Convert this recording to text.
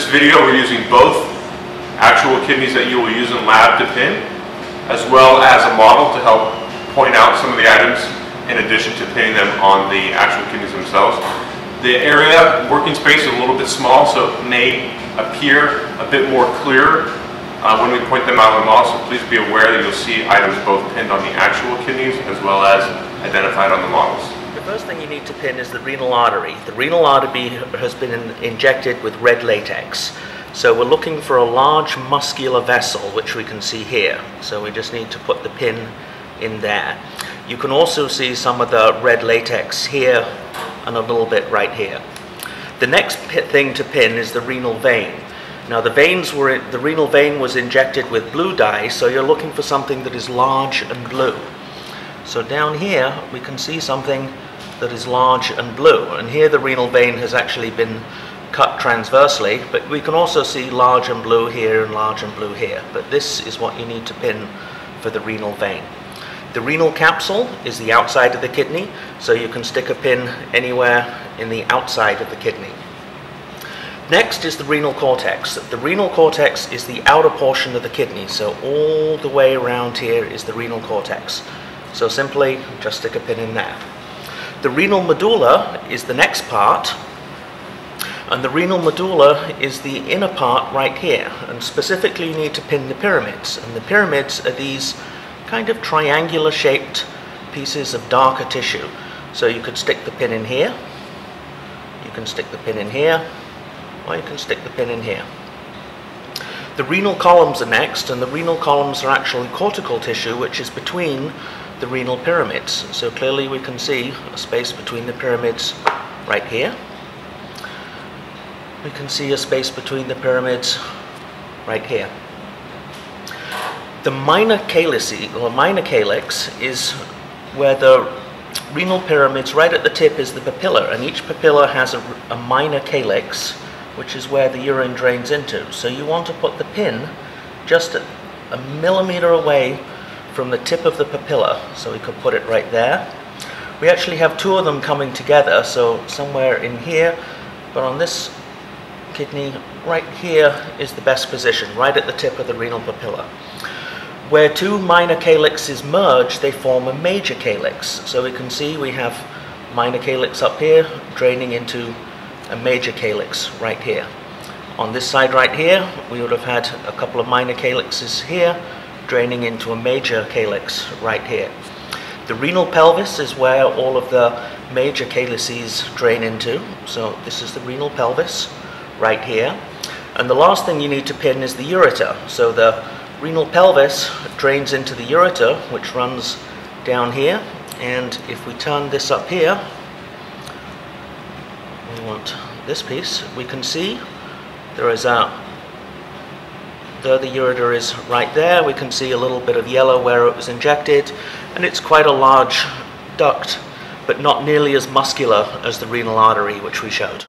this video we're using both actual kidneys that you will use in lab to pin, as well as a model to help point out some of the items in addition to pinning them on the actual kidneys themselves. The area, working space, is a little bit small, so it may appear a bit more clear when we point them out on the model, so please be aware that you'll see items both pinned on the actual kidneys as well as identified on the models. The first thing you need to pin is the renal artery. The renal artery has been injected with red latex. So we're looking for a large muscular vessel, which we can see here. So we just need to put the pin in there. You can also see some of the red latex here and a little bit right here. The next thing to pin is the renal vein. Now the renal vein was injected with blue dye, so you're looking for something that is large and blue. So down here we can see something that is large and blue, and here the renal vein has actually been cut transversely, but we can also see large and blue here and large and blue here. But this is what you need to pin for the renal vein. The renal capsule is the outside of the kidney, so you can stick a pin anywhere in the outside of the kidney. Next is the renal cortex. The renal cortex is the outer portion of the kidney, so all the way around here is the renal cortex. So simply just stick a pin in there. The renal medulla is the next part, and the renal medulla is the inner part right here, and specifically you need to pin the pyramids, and the pyramids are these kind of triangular shaped pieces of darker tissue. So you could stick the pin in here, you can stick the pin in here, or you can stick the pin in here. The renal columns are next, and the renal columns are actually cortical tissue which is between the renal pyramids. So clearly we can see a space between the pyramids right here. We can see a space between the pyramids right here. The minor calyx is where the renal pyramids, right at the tip is the papilla, and each papilla has a minor calyx, which is where the urine drains into. So you want to put the pin just a millimeter away from the tip of the papilla, so we could put it right there. We actually have two of them coming together, so somewhere in here, but on this kidney right here is the best position, right at the tip of the renal papilla. Where two minor calyxes merge, they form a major calyx. So we can see we have minor calyx up here draining into a major calyx right here. On this side right here, we would have had a couple of minor calyxes here draining into a major calyx right here. The renal pelvis is where all of the major calyces drain into. So this is the renal pelvis right here. And the last thing you need to pin is the ureter. So the renal pelvis drains into the ureter, which runs down here. And if we turn this up here, we want this piece, we can see there is the ureter is right there. We can see a little bit of yellow where it was injected, and it's quite a large duct, but not nearly as muscular as the renal artery which we showed.